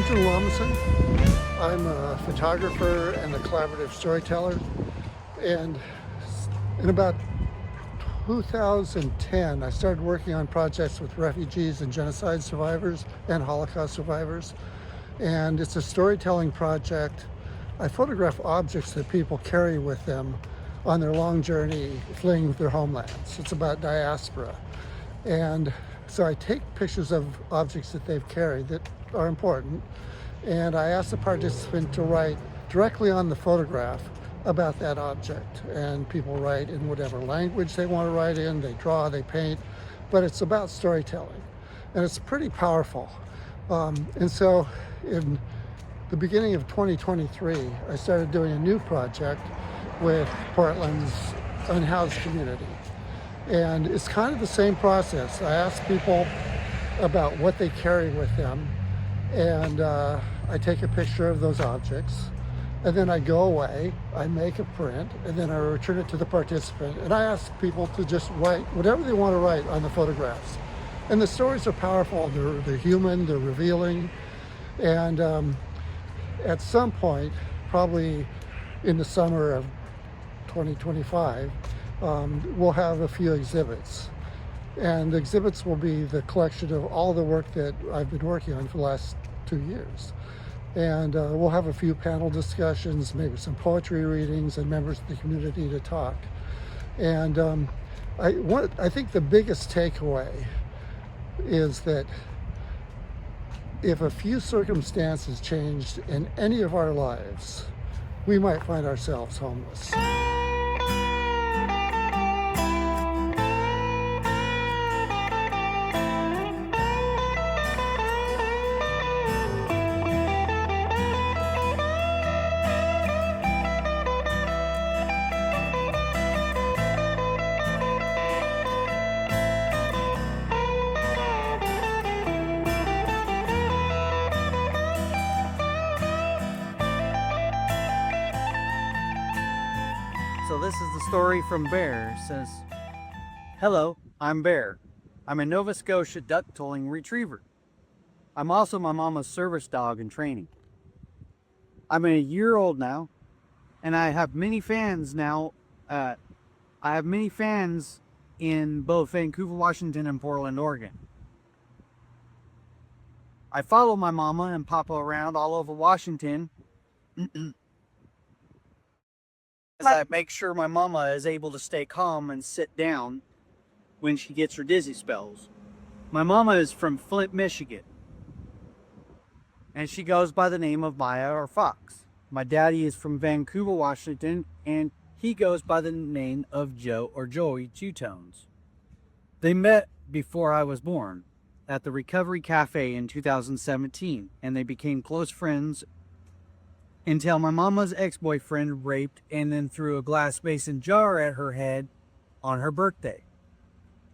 I'm a photographer and a collaborative storyteller, and in about 2010 I started working on projects with refugees and genocide survivors and Holocaust survivors, and it's a storytelling project. I photograph objects that people carry with them on their long journey fleeing their homelands. It's about diaspora, and so I take pictures of objects that they've carried that are important, and I ask the participant to write directly on the photograph about that object. And people write in whatever language they want to write in, they draw, they paint, but it's about storytelling, and it's pretty powerful. And so in the beginning of 2023, I started doing a new project with Portland's Unhoused community. And it's kind of the same process. I ask people about what they carry with them, and I take a picture of those objects, and then I go away, I make a print, and then I return it to the participant, and I ask people to just write whatever they want to write on the photographs. And the stories are powerful, they're human, they're revealing, and at some point, probably in the summer of 2025, we'll have a few exhibits. And the exhibits will be the collection of all the work that I've been working on for the last 2 years. And we'll have a few panel discussions, maybe some poetry readings, and members of the community to talk. And I think the biggest takeaway is that if a few circumstances changed in any of our lives, we might find ourselves homeless. So this is the story from Bear. It says, "Hello, I'm Bear. I'm a Nova Scotia duck-tolling retriever. I'm also my mama's service dog in training. I'm a year old now, and I have many fans now. I have many fans in both Vancouver, Washington, and Portland, Oregon. I follow my mama and papa around all over Washington as I make sure my mama is able to stay calm and sit down when she gets her dizzy spells. My mama is from Flint, Michigan, and she goes by the name of Maya or Fox. My daddy is from Vancouver, Washington, and he goes by the name of Joe or Joey Two-Tones. They met before I was born at the Recovery Cafe in 2017, and they became close friends until my mama's ex-boyfriend raped and then threw a glass mason jar at her head on her birthday.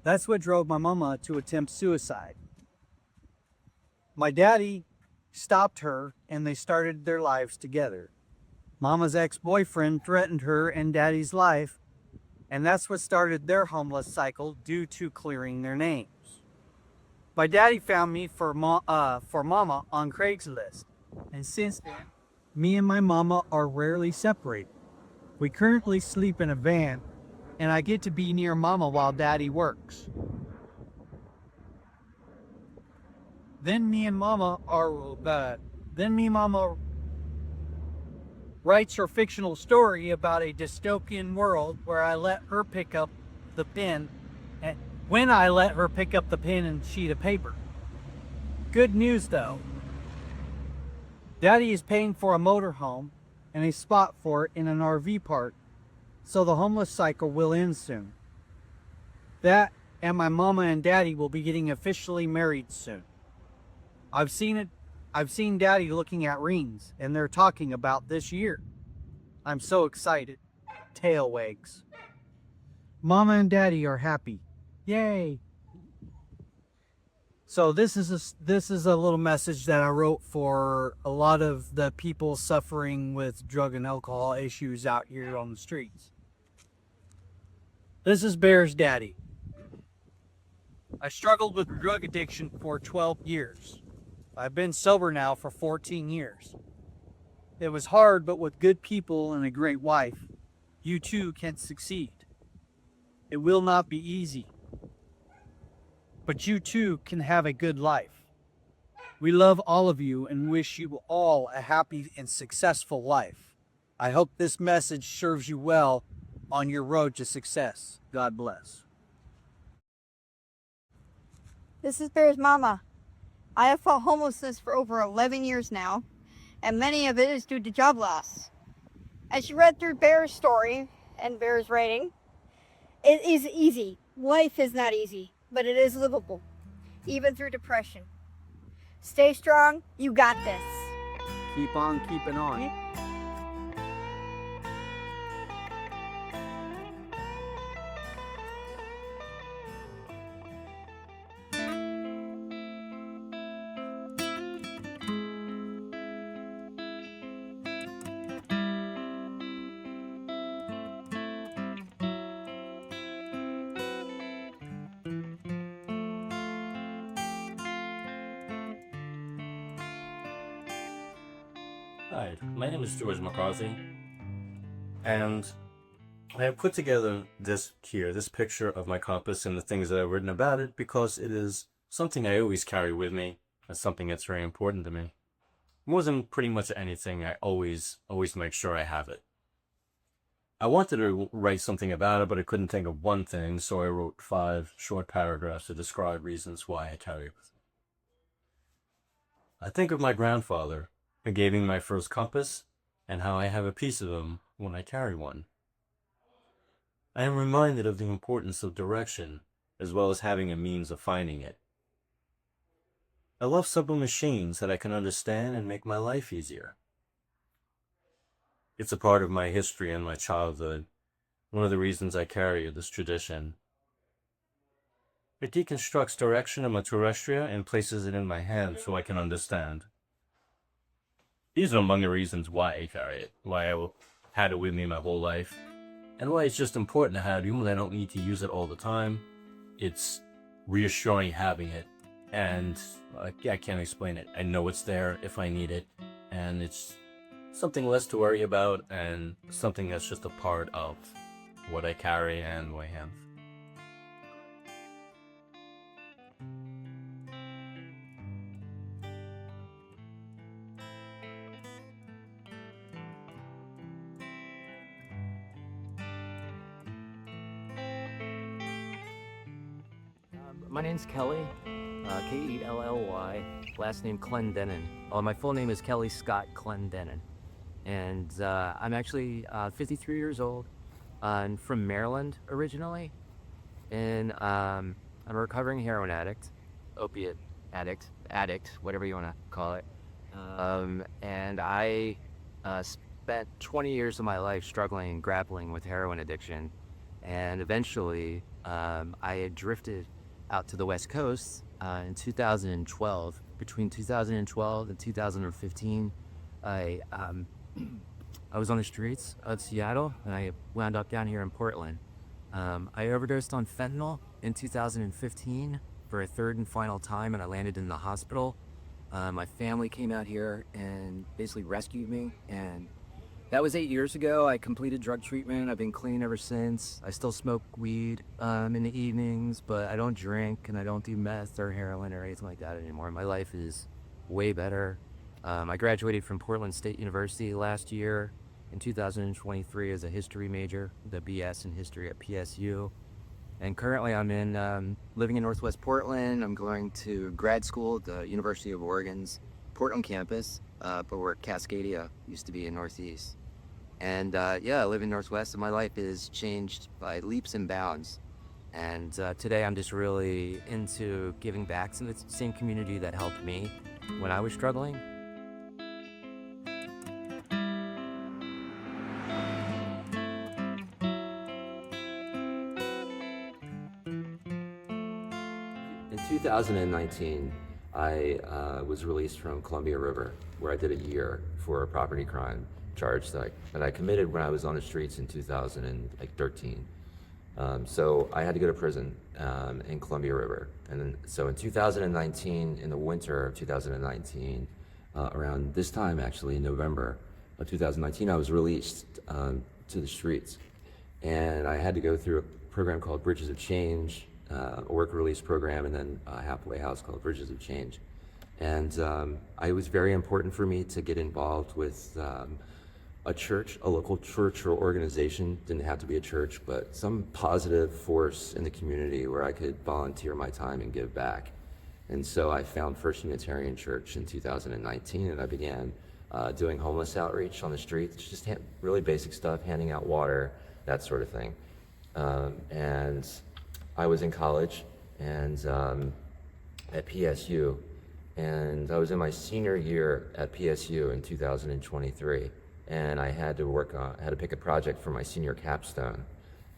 That's what drove my mama to attempt suicide. My daddy stopped her and they started their lives together. Mama's ex-boyfriend threatened her and daddy's life, and that's what started their homeless cycle due to clearing their names. My daddy found me for mama on Craigslist, and since then, me and my mama are rarely separated. We currently sleep in a van, and I get to be near mama while daddy works. Then me and mama writes her fictional story about a dystopian world where I let her pick up the pen, and when I let her pick up the pen and sheet of paper. Good news though. Daddy is paying for a motorhome and a spot for it in an RV park, so the homeless cycle will end soon. That and my mama and daddy will be getting officially married soon. I've seen daddy looking at rings, and they're talking about this year. I'm so excited. Tail wags. Mama and daddy are happy. Yay! So this is a little message that I wrote for a lot of the people suffering with drug and alcohol issues out here on the streets. This is Bear's daddy. I struggled with drug addiction for 12 years. I've been sober now for 14 years. It was hard, but with good people and a great wife, you too can succeed. It will not be easy, but you too can have a good life. We love all of you and wish you all a happy and successful life. I hope this message serves you well on your road to success. God bless. This is Bear's mama. I have fought homelessness for over 11 years now, and many of it is due to job loss. As you read through Bear's story and Bear's writing, it is easy. Life is not easy, but it is livable, even through depression. Stay strong, you got this. Keep on keeping on. Hi, my name is George McCarthy, and I have put together this picture of my compass and the things that I've written about it because it is something I always carry with me and something that's very important to me. More than pretty much anything, I always make sure I have it. I wanted to write something about it, but I couldn't think of one thing, so I wrote 5 short paragraphs to describe reasons why I carry it with me. I think of my grandfather, who gave me my first compass, and how I have a piece of him when I carry one. I am reminded of the importance of direction, as well as having a means of finding it. I love simple machines that I can understand and make my life easier. It's a part of my history and my childhood, one of the reasons I carry this tradition. It deconstructs direction in my terrestrial and places it in my hand so I can understand. These are among the reasons why I carry it, why I had it with me my whole life, and why it's just important to have it, even when I don't need to use it all the time. It's reassuring having it, and I can't explain it. I know it's there if I need it, and it's something less to worry about, and something that's just a part of what I carry and what I have. My name's Kelly, Kelly, last name Clendenin. My full name is Kelly Scott Clendenin. And I'm actually 53 years old. I'm from Maryland originally. And I'm a recovering heroin addict, opiate addict, whatever you want to call it. And I spent 20 years of my life struggling and grappling with heroin addiction. And eventually I had drifted out to the West Coast in 2012. Between 2012 and 2015, I was on the streets of Seattle, and I wound up down here in Portland. I overdosed on fentanyl in 2015 for a third and final time, and I landed in the hospital. My family came out here and basically rescued me, and that was 8 years ago. I completed drug treatment. I've been clean ever since. I still smoke weed in the evenings, but I don't drink and I don't do meth or heroin or anything like that anymore. My life is way better. I graduated from Portland State University last year in 2023 as a history major, the BS in history at PSU. And currently I'm living in Northwest Portland. I'm going to grad school at the University of Oregon's Portland campus, but we're at Cascadia, used to be in Northeast. And yeah, I live in Northwest, and my life is changed by leaps and bounds. And today I'm just really into giving back to the same community that helped me when I was struggling. In 2019, I was released from Columbia River, where I did a year for a property crime charge that I committed when I was on the streets in 2013. So I had to go to prison in Columbia River. And then, so in 2019, in the winter of 2019, around this time actually, in November of 2019, I was released to the streets. And I had to go through a program called Bridges of Change, a work release program, and then a halfway house called Bridges of Change. And it was very important for me to get involved with a church, a local church or organization. Didn't have to be a church, but some positive force in the community where I could volunteer my time and give back. And so I found First Unitarian Church in 2019, and I began doing homeless outreach on the streets, just really basic stuff, handing out water, that sort of thing. And I was in college and at PSU, and I was in my senior year at PSU in 2023. And I had to pick a project for my senior capstone.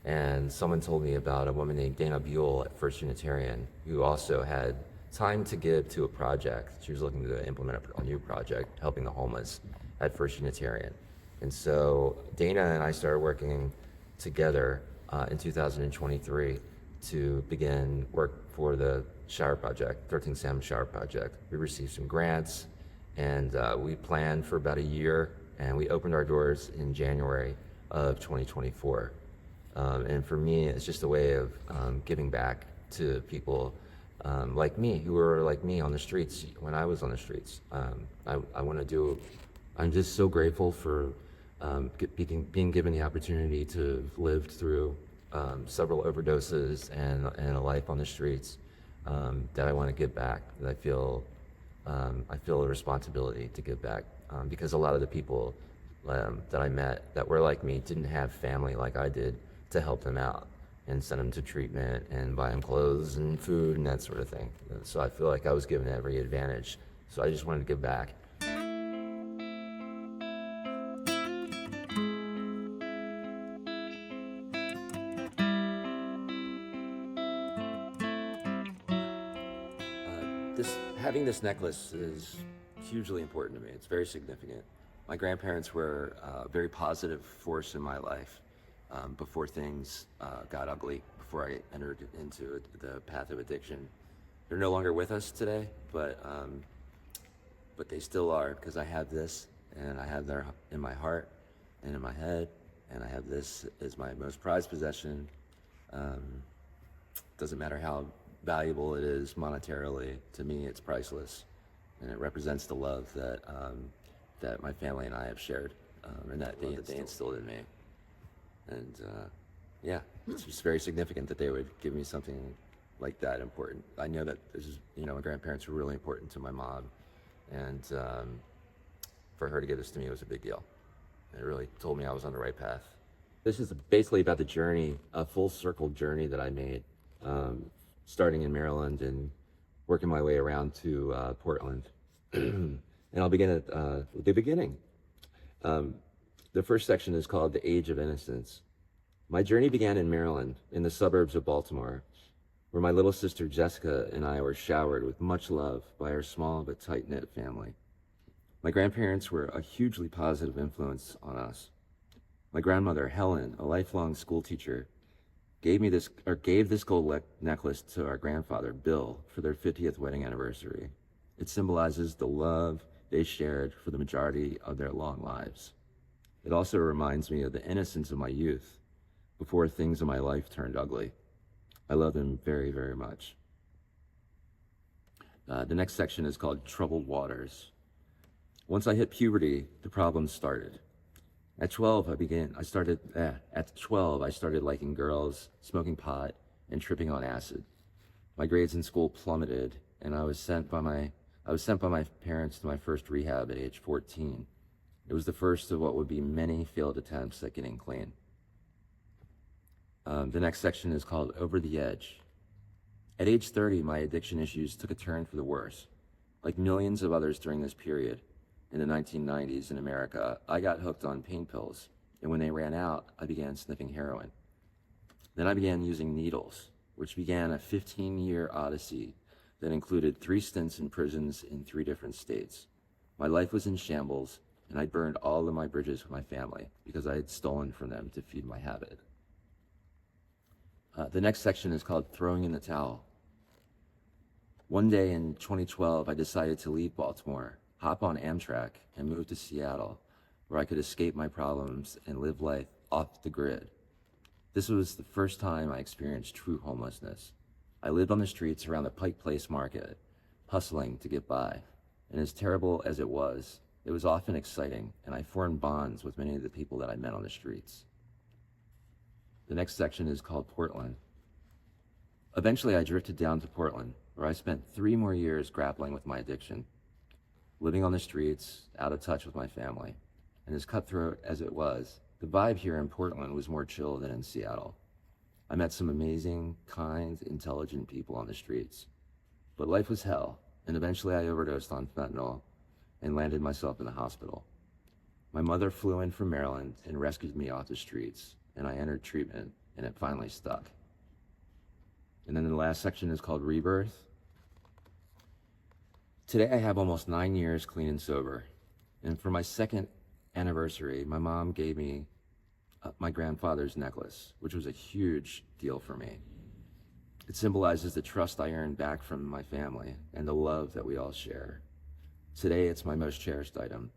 And someone told me about a woman named Dana Buell at First Unitarian who also had time to give to a project. She was looking to implement a new project, helping the homeless at First Unitarian. And so Dana and I started working together in 2023 to begin work for the shower project, 13 Sam Shower Project. We received some grants, and we planned for about a year, and we opened our doors in January of 2024. And for me, it's just a way of giving back to people like me, who were like me on the streets when I was on the streets. I'm just so grateful for being given the opportunity to live through several overdoses and a life on the streets, that I want to give back, that I feel a responsibility to give back. Because a lot of the people that I met that were like me didn't have family like I did to help them out and send them to treatment and buy them clothes and food and that sort of thing. So I feel like I was given every advantage. So I just wanted to give back. Having this necklace is hugely important to me. It's very significant. My grandparents were a very positive force in my life before things got ugly, before I entered into the path of addiction. They're no longer with us today, but they still are, because I have this, and I have them in my heart and in my head, and I have this as my most prized possession. Doesn't matter how valuable it is monetarily, to me it's priceless, and it represents the love that my family and I have shared, and that they instilled in me. And yeah, it's just very significant that they would give me something like that important. I know that this is, my grandparents were really important to my mom, and for her to give this to me was a big deal. It really told me I was on the right path. This is basically about the journey, a full circle journey that I made, starting in Maryland and working my way around to Portland. And I'll begin at the beginning. The first section is called The Age of Innocence. My journey began in Maryland, in the suburbs of Baltimore, where my little sister Jessica and I were showered with much love by our small but tight-knit family. My grandparents were a hugely positive influence on us. My grandmother, Helen, a lifelong school teacher, gave this gold necklace to our grandfather, Bill, for their 50th wedding anniversary. It symbolizes the love they shared for the majority of their long lives. It also reminds me of the innocence of my youth, before things in my life turned ugly. I love them very, very much. The next section is called Troubled Waters. Once I hit puberty, the problems started. At 12, I started liking girls, smoking pot, and tripping on acid. My grades in school plummeted, and I was sent by my parents to my first rehab at age 14. It was the first of what would be many failed attempts at getting clean. The next section is called Over the Edge. At age 30, my addiction issues took a turn for the worse. Like millions of others during this period, in the 1990s in America, I got hooked on pain pills, and when they ran out, I began sniffing heroin. Then I began using needles, which began a 15-year odyssey that included 3 stints in prisons in 3 different states. My life was in shambles, and I burned all of my bridges with my family because I had stolen from them to feed my habit. The next section is called Throwing in the Towel. One day in 2012, I decided to leave Baltimore, hop on Amtrak, and move to Seattle, where I could escape my problems and live life off the grid. This was the first time I experienced true homelessness. I lived on the streets around the Pike Place Market, hustling to get by. And as terrible as it was often exciting, and I formed bonds with many of the people that I met on the streets. The next section is called Portland. Eventually, I drifted down to Portland, where I spent 3 more years grappling with my addiction, living on the streets, out of touch with my family. And as cutthroat as it was, the vibe here in Portland was more chill than in Seattle. I met some amazing, kind, intelligent people on the streets. But life was hell, and eventually I overdosed on fentanyl and landed myself in the hospital. My mother flew in from Maryland and rescued me off the streets, and I entered treatment, and it finally stuck. And then the last section is called Rebirth. Today I have almost 9 years clean and sober, and for my second anniversary, my mom gave me my grandfather's necklace, which was a huge deal for me. It symbolizes the trust I earned back from my family and the love that we all share. Today, it's my most cherished item.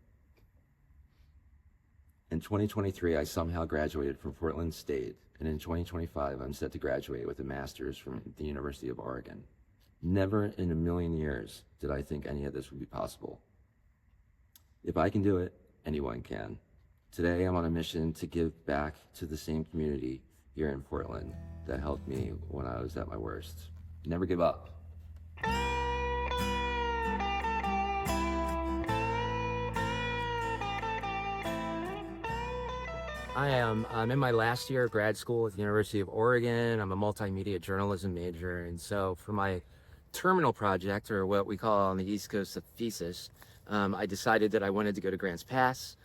In 2023, I somehow graduated from Portland State, and in 2025, I'm set to graduate with a master's from the University of Oregon. Never in a million years did I think any of this would be possible. If I can do it, anyone can. Today, I'm on a mission to give back to the same community here in Portland that helped me when I was at my worst. Never give up. I'm in my last year of grad school at the University of Oregon. I'm a multimedia journalism major, and so for my terminal project, or what we call on the East Coast a thesis, I decided that I wanted to go to Grants Pass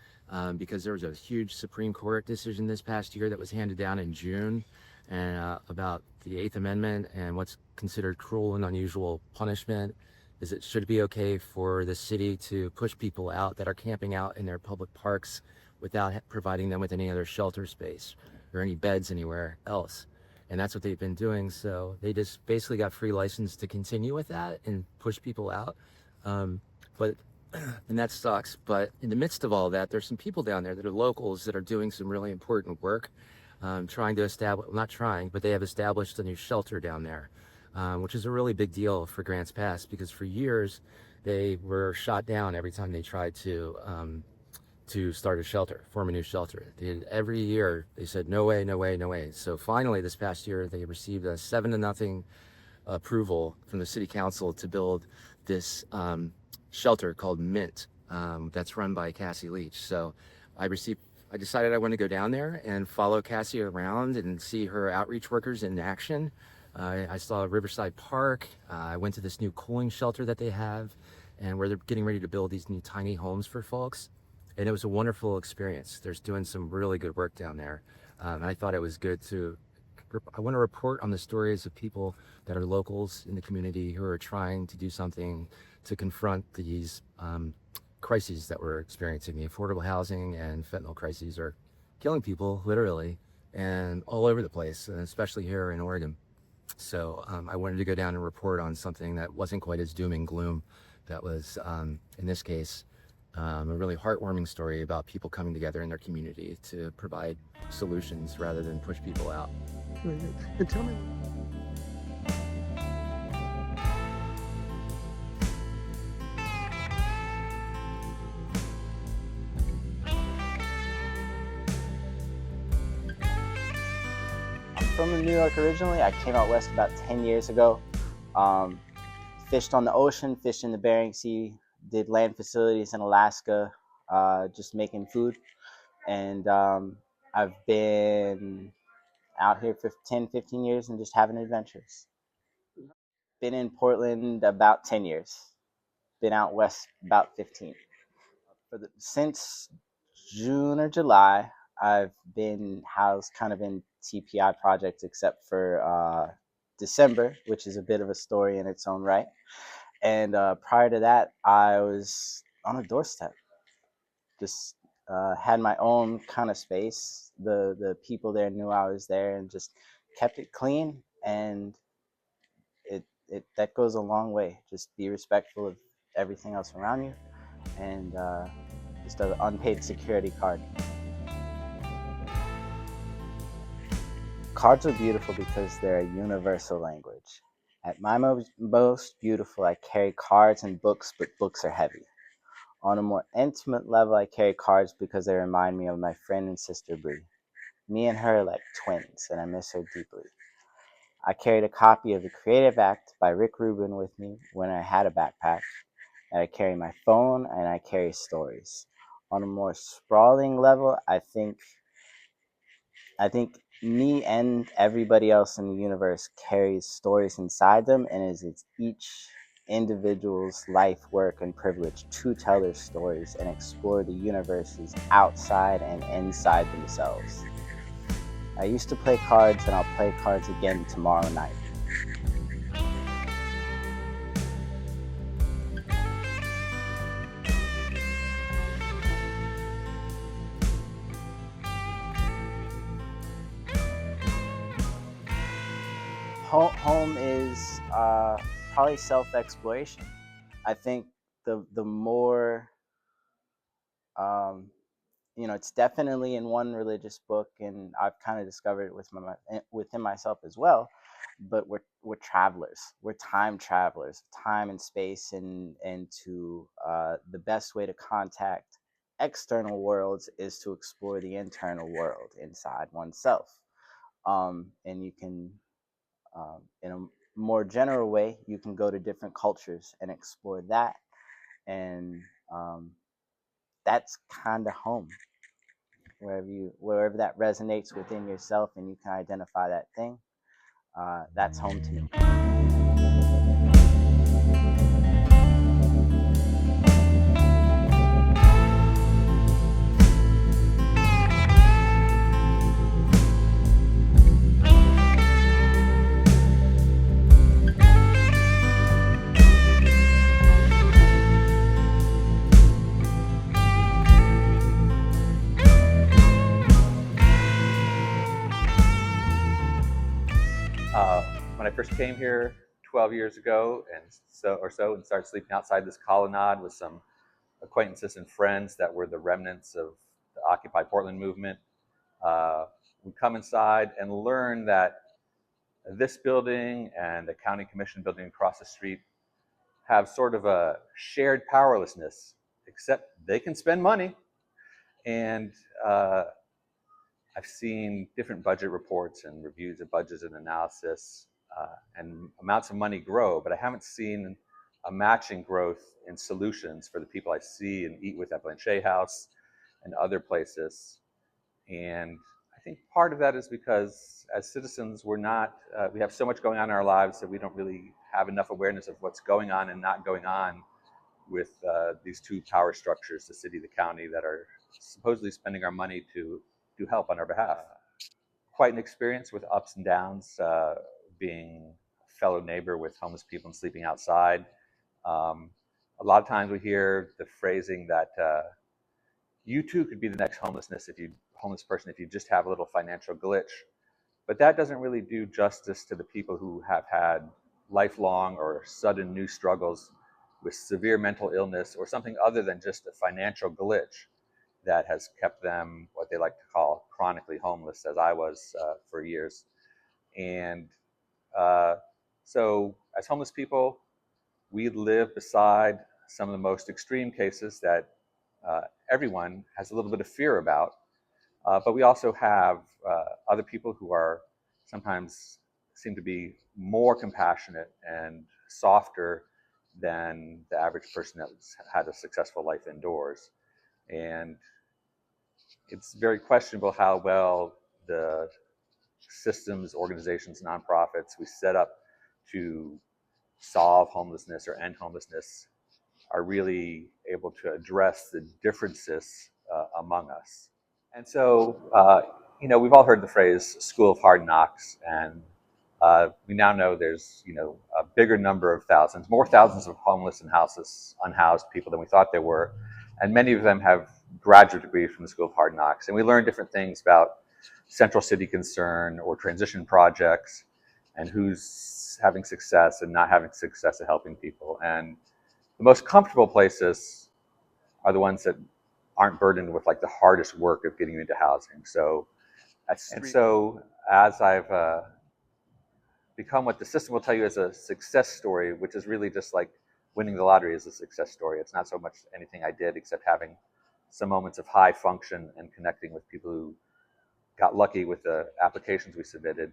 because there was a huge Supreme Court decision this past year that was handed down in June and about the Eighth Amendment and what's considered cruel and unusual punishment. Is it should it be okay for the city to push people out that are camping out in their public parks without providing them with any other shelter space or any beds anywhere else? And that's what they've been doing. So they just basically got free license to continue with that and push people out. And that sucks. But in the midst of all that, there's some people down there that are locals that are doing some really important work, trying to establish, well, not trying, but they have established a new shelter down there, which is a really big deal for Grants Pass because for years they were shot down every time they tried to start a shelter, form a new shelter. Every year they said, no way, no way, no way. So finally this past year they received a 7-0 approval from the city council to build this shelter called Mint that's run by Cassie Leach. So I decided I wanted to go down there and follow Cassie around and see her outreach workers in action. I saw Riverside Park. I went to this new cooling shelter that they have and where they're getting ready to build these new tiny homes for folks. And it was a wonderful experience. They're doing some really good work down there. And I thought it was good I want to report on the stories of people that are locals in the community who are trying to do something to confront these crises that we're experiencing. The affordable housing and fentanyl crises are killing people, literally, and all over the place, and especially here in Oregon. So I wanted to go down and report on something that wasn't quite as doom and gloom. That was, in this case, a really heartwarming story about people coming together in their community to provide solutions rather than push people out. And tell me. I'm from New York originally. I came out west about 10 years ago. Fished on the ocean, fished in the Bering Sea, did land facilities in Alaska, just making food. And I've been out here for 10, 15 years and just having adventures. Been in Portland about 10 years. Been out west about 15. Since June or July, I've been housed kind of in TPI projects except for December, which is a bit of a story in its own right. And prior to that, I was on a doorstep. Just had my own kind of space. The people there knew I was there and just kept it clean, and it that goes a long way. Just be respectful of everything else around you, and just an unpaid security card. Cards are beautiful because they're a universal language. At my most beautiful, I carry cards and books, but books are heavy. On a more intimate level, I carry cards because they remind me of my friend and sister Bree. Me and her are like twins, and I miss her deeply. I carried a copy of The Creative Act by Rick Rubin with me when I had a backpack, and I carry my phone, and I carry stories. On a more sprawling level, I think me and everybody else in the universe carries stories inside them, and it's each individual's life, work, and privilege to tell their stories and explore the universes outside and inside themselves. I used to play cards, and I'll play cards again tomorrow night. Home is probably self-exploration. I think the more um, it's definitely in one religious book, and I've kind of discovered it within myself as well. But we're travelers. We're time travelers, time and space, and to the best way to contact external worlds is to explore the internal world inside oneself. And you can, in a more general way, you can go to different cultures and explore that, and that's kind of home. Wherever that resonates within yourself and you can identify that thing, that's home to me. When I first came here 12 years ago and started sleeping outside this colonnade with some acquaintances and friends that were the remnants of the Occupy Portland movement, we come inside and learn that this building and the county commission building across the street have sort of a shared powerlessness, except they can spend money. And I've seen different budget reports and reviews of budgets and analysis, and amounts of money grow, but I haven't seen a matching growth in solutions for the people I see and eat with at Blanchet House and other places. And I think part of that is because as citizens, we have so much going on in our lives that we don't really have enough awareness of what's going on and not going on with these two power structures, the city, the county, that are supposedly spending our money to help on our behalf. Quite an experience with ups and downs, being a fellow neighbor with homeless people and sleeping outside. A lot of times we hear the phrasing that you too could be the next homeless person if you just have a little financial glitch. But that doesn't really do justice to the people who have had lifelong or sudden new struggles with severe mental illness or something other than just a financial glitch that has kept them what they like to call chronically homeless, as I was for years. And so as homeless people, we live beside some of the most extreme cases that everyone has a little bit of fear about. But we also have other people who are sometimes seem to be more compassionate and softer than the average person that's had a successful life indoors. And it's very questionable how well the systems, organizations, nonprofits we set up to solve homelessness or end homelessness are really able to address the differences among us. And so, we've all heard the phrase "school of hard knocks," and we now know there's, a bigger number of more thousands of homeless and unhoused people than we thought there were, and many of them have graduate degrees from the School of Hard Knocks. And we learn different things about central city concern or transition projects, and who's having success and not having success at helping people. And the most comfortable places are the ones that aren't burdened with like the hardest work of getting you into housing. So as I've become what the system will tell you is a success story, which is really just like winning the lottery is a success story. It's not so much anything I did except having some moments of high function and connecting with people who got lucky with the applications we submitted.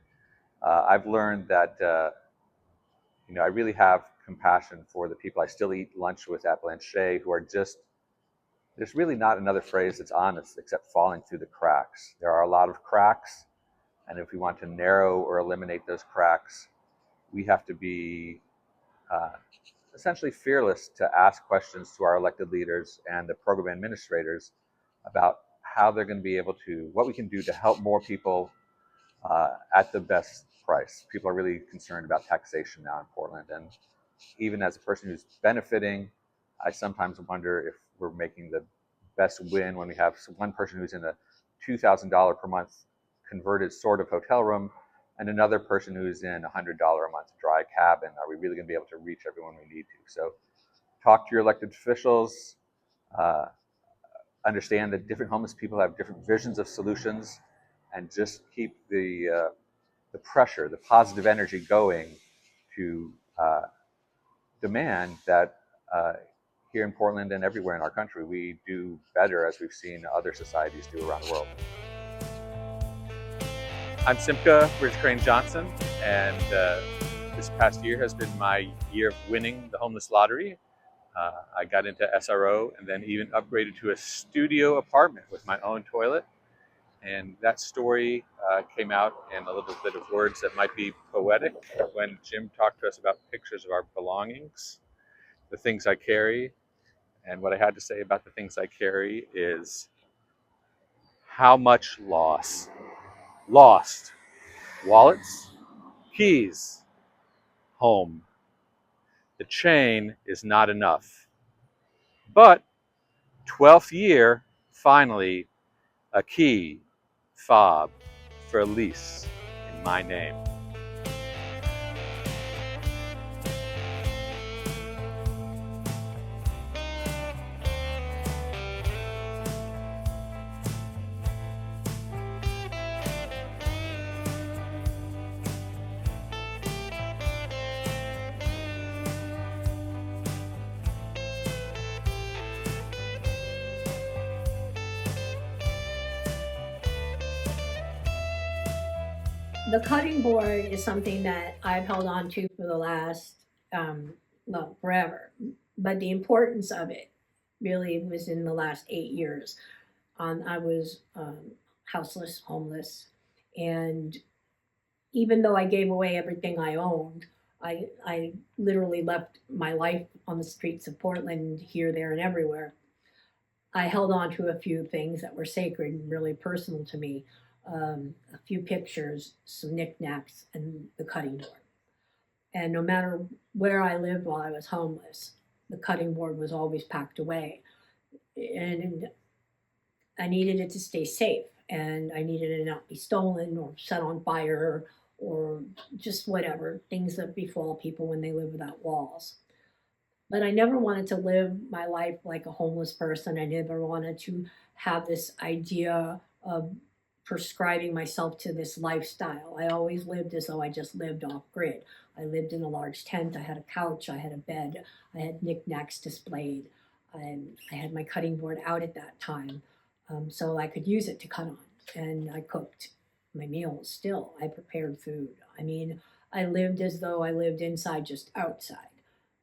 I've learned that I really have compassion for the people I still eat lunch with at Blanchet who are just, there's really not another phrase that's honest except falling through the cracks. There are a lot of cracks, and if we want to narrow or eliminate those cracks, we have to be essentially fearless to ask questions to our elected leaders and the program administrators about how they're going to be able to, what we can do to help more people at the best price. People are really concerned about taxation now in Portland, and even as a person who's benefiting, I sometimes wonder if we're making the best win when we have one person who's in a $2,000 per month converted sort of hotel room and another person who's in a $100 a month dry cabin. Are we really going to be able to reach everyone we need to? So talk to your elected officials, understand that different homeless people have different visions of solutions, and just keep the pressure, the positive energy going to demand that here in Portland and everywhere in our country, we do better as we've seen other societies do around the world. I'm Simca Ridge Crane Johnson, and this past year has been my year of winning the homeless lottery. I got into SRO and then even upgraded to a studio apartment with my own toilet. And that story came out in a little bit of words that might be poetic when Jim talked to us about pictures of our belongings, the things I carry. And what I had to say about the things I carry is how much loss. Lost. Wallets, keys, home. The chain is not enough. But 12th year, finally, a key, fob, for a lease in my name. The cutting board is something that I've held on to for the last, forever. But the importance of it really was in the last 8 years. I was houseless, homeless, and even though I gave away everything I owned, I literally left my life on the streets of Portland, here, there, and everywhere. I held on to a few things that were sacred and really personal to me. A few pictures, some knickknacks, and the cutting board. And no matter where I lived while I was homeless, the cutting board was always packed away. And I needed it to stay safe, and I needed it to not be stolen or set on fire or just whatever, things that befall people when they live without walls. But I never wanted to live my life like a homeless person. I never wanted to have this idea of prescribing myself to this lifestyle. I always lived as though I just lived off grid. I lived in a large tent. I had a couch. I had a bed. I had knickknacks displayed. I had my cutting board out at that time, so I could use it to cut on. And I cooked my meals still. I prepared food. I mean, I lived as though I lived inside, just outside.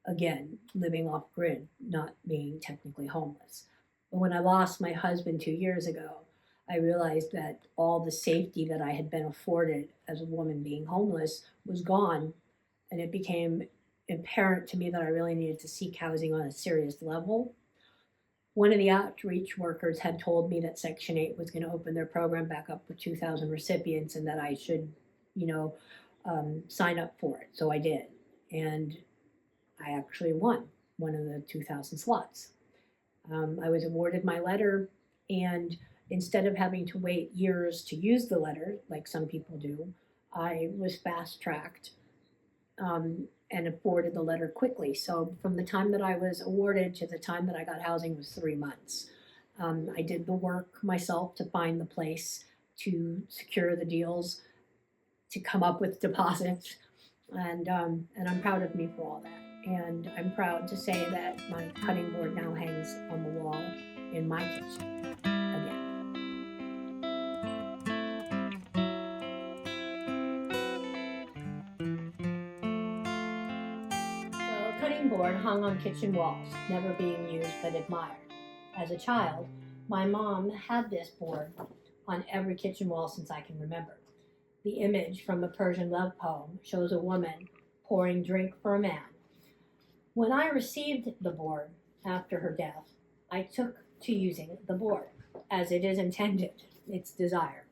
Again, living off grid, not being technically homeless. But when I lost my husband 2 years ago, I realized that all the safety that I had been afforded as a woman being homeless was gone, and it became apparent to me that I really needed to seek housing on a serious level. One of the outreach workers had told me that Section 8 was going to open their program back up with 2,000 recipients and that I should, sign up for it. So I did. And I actually won one of the 2,000 slots. I was awarded my letter, and Instead of having to wait years to use the letter, like some people do, I was fast tracked and afforded the letter quickly. So from the time that I was awarded to the time that I got housing was 3 months. I did the work myself to find the place, to secure the deals, to come up with deposits, and I'm proud of me for all that. And I'm proud to say that my cutting board now hangs on the wall in my kitchen again. So a cutting board hung on kitchen walls, never being used but admired. As a child, my mom had this board on every kitchen wall since I can remember. The image from a Persian love poem shows a woman pouring drink for a man. When I received the board after her death, I took to using the board as it is intended, its desire.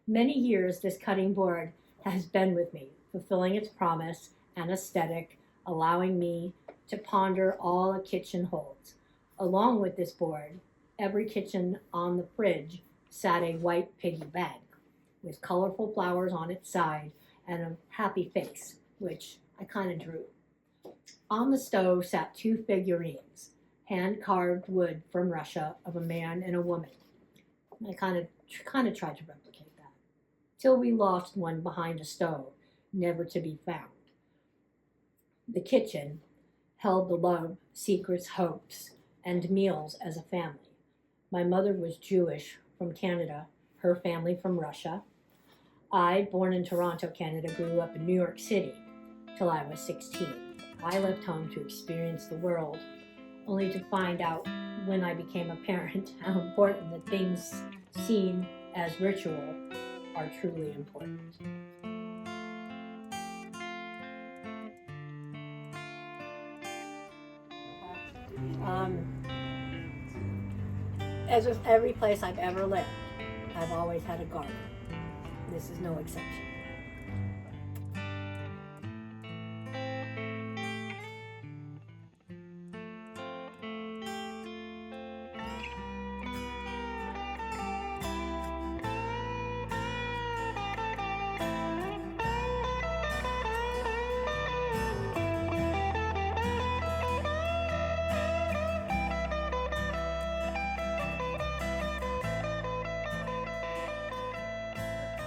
Many years this cutting board has been with me, fulfilling its promise and aesthetic, allowing me to ponder all a kitchen holds. Along with this board, every kitchen on the fridge sat a white piggy bank with colorful flowers on its side and a happy face, which I kind of drew. On the stove sat 2 figurines, hand-carved wood from Russia of a man and a woman. I kind of tried to replicate that, till we lost one behind a stove, never to be found. The kitchen held the love, secrets, hopes, and meals as a family. My mother was Jewish from Canada, her family from Russia. I, born in Toronto, Canada, grew up in New York City till I was 16. I left home to experience the world, only to find out when I became a parent how important the things seen as ritual are truly important. As with every place I've ever lived, I've always had a garden. This is no exception.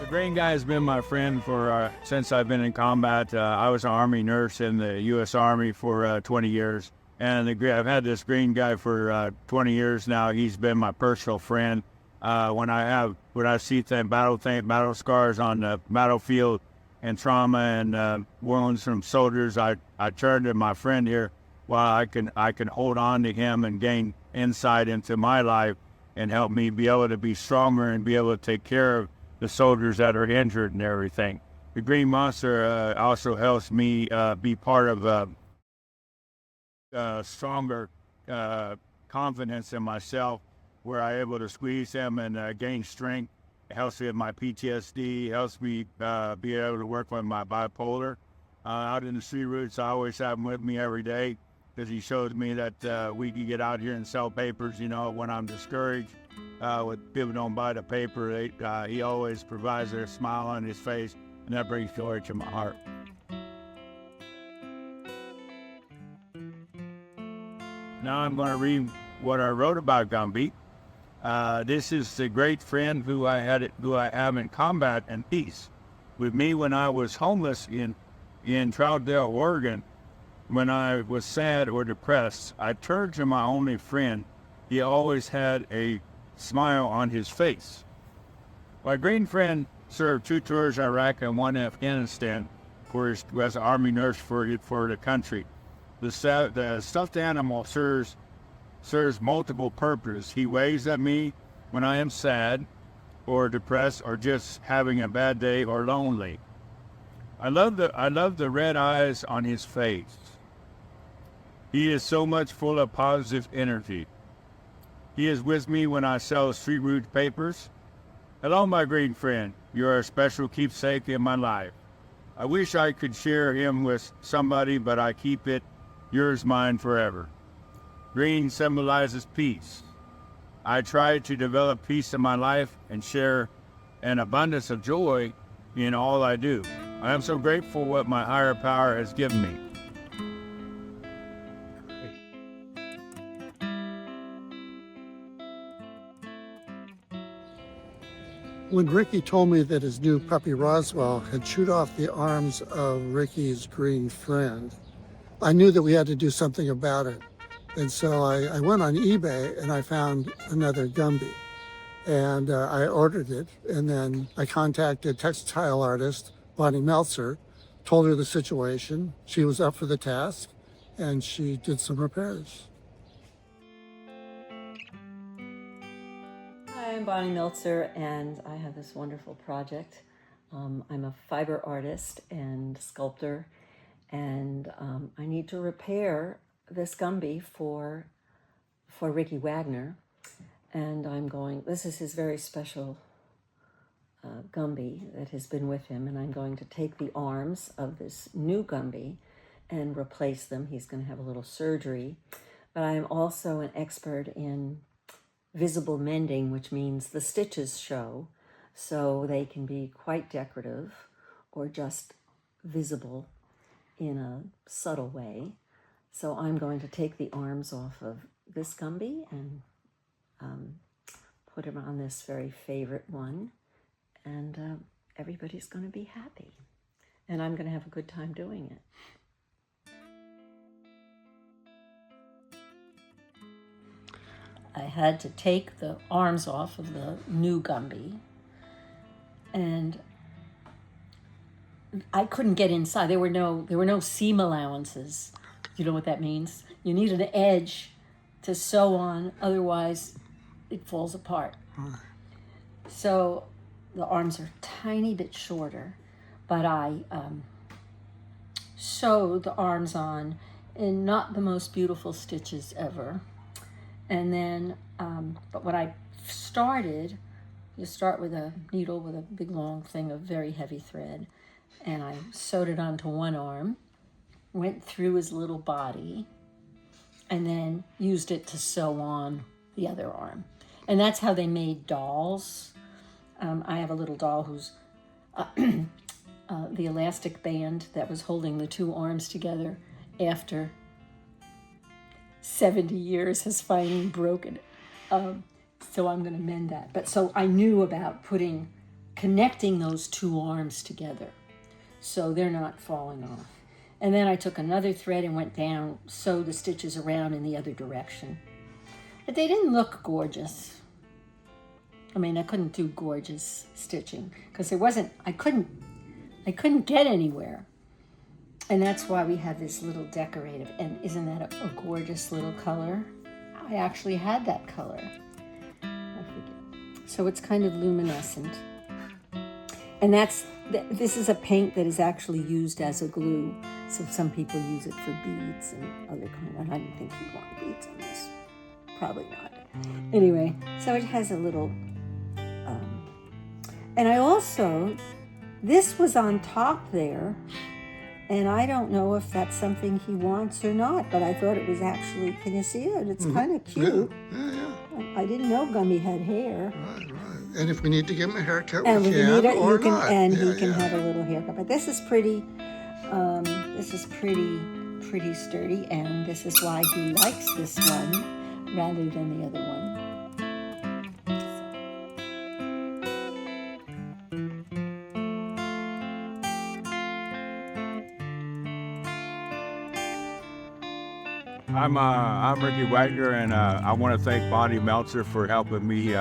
The green guy has been my friend for since I've been in combat. I was an Army nurse in the U.S. Army for 20 years, and I've had this green guy for 20 years now. He's been my personal friend. When I see battle scars on the battlefield and trauma and wounds from soldiers, I turn to my friend here while I can hold on to him and gain insight into my life and help me be able to be stronger and be able to take care of the soldiers that are injured and everything. The Green Monster also helps me be part of stronger confidence in myself, where I'm able to squeeze him and gain strength. It helps me with my PTSD, helps me be able to work with my bipolar. Out in the street routes, I always have him with me every day because he shows me that we can get out here and sell papers, when I'm discouraged. When people don't buy the paper, he always provides a smile on his face, and that brings joy to my heart. Now I'm going to read what I wrote about Gumby. This is the great friend who I have in combat and peace. With me when I was homeless in Troutdale, Oregon, when I was sad or depressed, I turned to my only friend. He always had a smile on his face. My green friend served 2 tours in Iraq and 1 in Afghanistan as an Army nurse for the country. The stuffed animal serves multiple purposes. He waves at me when I am sad or depressed or just having a bad day or lonely. I love the red eyes on his face. He is so much full of positive energy. He is with me when I sell street route papers. Hello, my green friend. You are a special keepsake in my life. I wish I could share him with somebody, but I keep it yours, mine forever. Green symbolizes peace. I try to develop peace in my life and share an abundance of joy in all I do. I am so grateful what my higher power has given me. When Ricky told me that his new puppy Roswell had chewed off the arms of Ricky's green friend, I knew that we had to do something about it. And so I went on eBay and I found another Gumby. And I ordered it, and then I contacted textile artist Bonnie Meltzer, told her the situation. She was up for the task, and she did some repairs. Hi, I'm Bonnie Meltzer, and I have this wonderful project. I'm a fiber artist and sculptor, and I need to repair this Gumby for Ricky Wagner. And this is his very special Gumby that has been with him, and I'm going to take the arms of this new Gumby and replace them. He's going to have a little surgery. But I am also an expert in visible mending, which means the stitches show, so they can be quite decorative or just visible in a subtle way. So I'm going to take the arms off of this Gumby and put him on this very favorite one, and everybody's going to be happy, and I'm going to have a good time doing it. I had to take the arms off of the new Gumby, and I couldn't get inside. There were no seam allowances. You know what that means? You need an edge to sew on, otherwise it falls apart. So the arms are a tiny bit shorter, but I sewed the arms on in not the most beautiful stitches ever. And then, but when I started, you start with a needle with a big long thing of very heavy thread, and I sewed it onto one arm, went through his little body, and then used it to sew on the other arm. And that's how they made dolls. I have a little doll who's the elastic band that was holding the two arms together after 70 years has finally broken. So I'm going to mend that. But so I knew about connecting those two arms together so they're not falling off. And then I took another thread and went down, sewed the stitches around in the other direction. But they didn't look gorgeous. I mean, I couldn't do gorgeous stitching because I couldn't get anywhere. And that's why we have this little decorative. And isn't that a gorgeous little color? I actually had that color. I forget. So it's kind of luminescent. And this is a paint that is actually used as a glue. So some people use it for beads and other kind. And I don't think you'd want beads on this. Probably not. Anyway, so it has a little, and I also, this was on top there, and I don't know if that's something he wants or not, but I thought it was actually, can you see it? It's kind of cute. Yeah. I didn't know Gumby had hair. Right. And if we need to give him a haircut, And we if you can, need it, or you can, not. and he can have a little haircut. But this is pretty, pretty sturdy, and this is why he likes this one rather than the other one. I'm Ricky Wagner, and I want to thank Bonnie Meltzer for helping me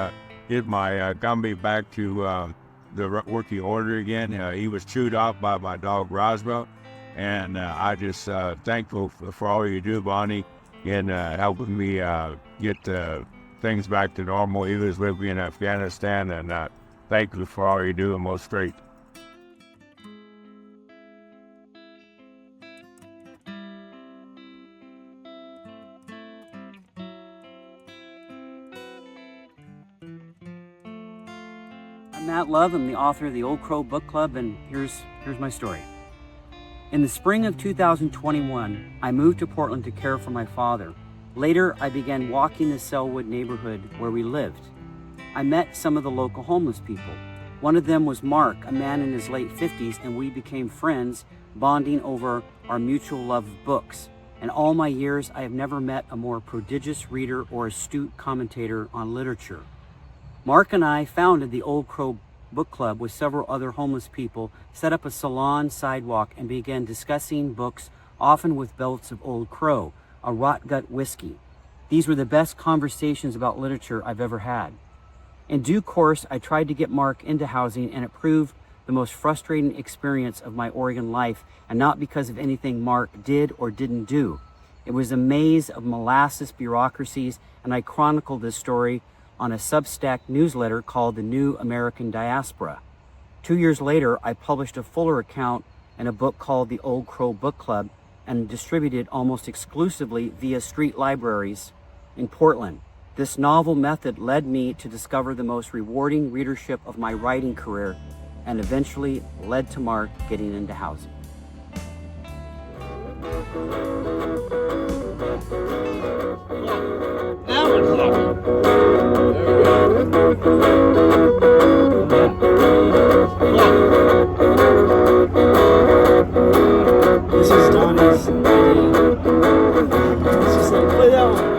get my Gumby back to the working order again. He was chewed off by my dog Roswell, and I just thankful for all you do, Bonnie, in helping me get things back to normal. He was with me in Afghanistan, and thank you for all you do, and most great. I'm Matt Love. I'm the author of the Old Crow Book Club, and here's my story. In the spring of 2021, I moved to Portland to care for my father. Later, I began walking the Selwood neighborhood where we lived. I met some of the local homeless people. One of them was Mark, a man in his late 50s, and we became friends, bonding over our mutual love of books. In all my years, I have never met a more prodigious reader or astute commentator on literature. Mark and I founded the Old Crow Book Club with several other homeless people, set up a salon sidewalk, and began discussing books, often with belts of Old Crow, a rot gut whiskey. These were the best conversations about literature I've ever had. In due course, I tried to get Mark into housing, and it proved the most frustrating experience of my Oregon life, and not because of anything Mark did or didn't do. It was a maze of molasses bureaucracies, and I chronicled this story on a Substack newsletter called The New American Diaspora. 2 years later, I published a fuller account in a book called The Old Crow Book Club, and distributed almost exclusively via street libraries in Portland. This novel method led me to discover the most rewarding readership of my writing career, and eventually led to Mark getting into housing. Now we're talking. This is Donnie's idea. It's just like, play that one.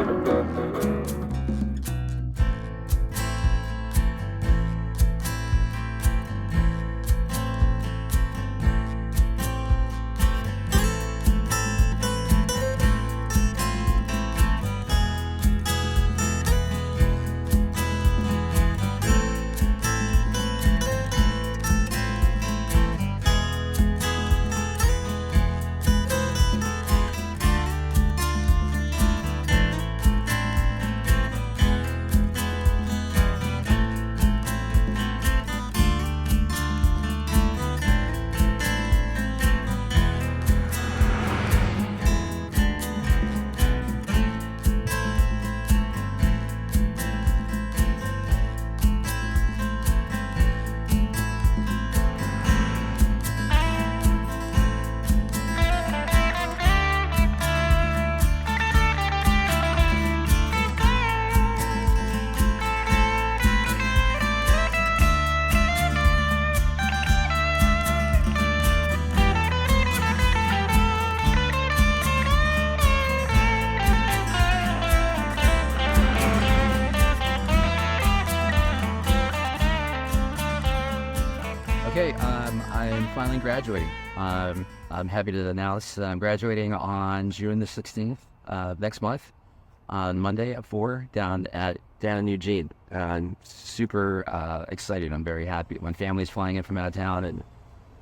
Okay, I'm finally graduating. I'm happy to announce that I'm graduating on June the 16th, next month, on Monday at 4 down in Eugene. I'm super excited. I'm very happy. My family's flying in from out of town, and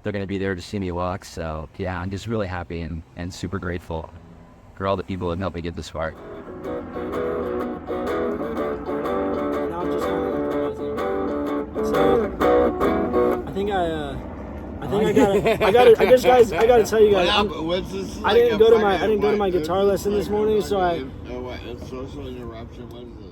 they're going to be there to see me walk. So yeah, I'm just really happy and super grateful for all the people that helped me get this far. I gotta tell you guys. I didn't go to my guitar lesson this morning, so social interruption. What is this?